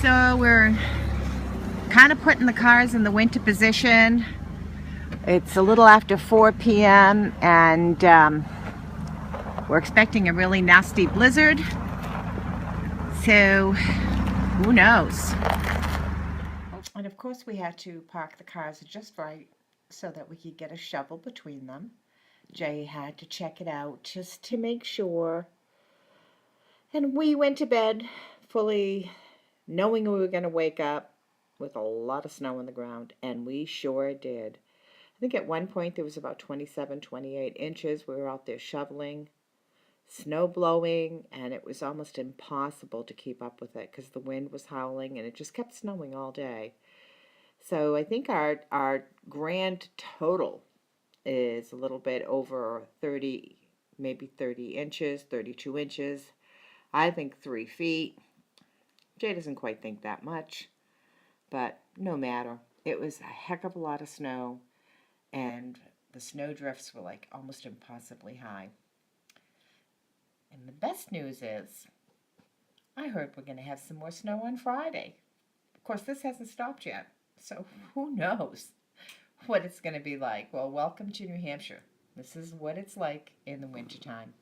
So we're kind of putting the cars in the winter position. It's a little after 4 p.m. and we're expecting a really nasty blizzard. So who knows? And of course we had to park the cars just right so that we could get a shovel between them. Jay had to check it out just to make sure. And we went to bed fully knowing we were going to wake up with a lot of snow on the ground, and we sure did. I think at one point there was about 27, 28 inches. We were out there shoveling, snow blowing, and it was almost impossible to keep up with it because the wind was howling and it just kept snowing all day. So I think our grand total is a little bit over 30, maybe 30 inches, 32 inches. I think 3 feet. Jay doesn't quite think that much, but no matter. It was a heck of a lot of snow, and the snow drifts were like almost impossibly high. And the best news is, I heard we're going to have some more snow on Friday. Of course, this hasn't stopped yet, so who knows what it's going to be like. Well, welcome to New Hampshire. This is what it's like in the wintertime.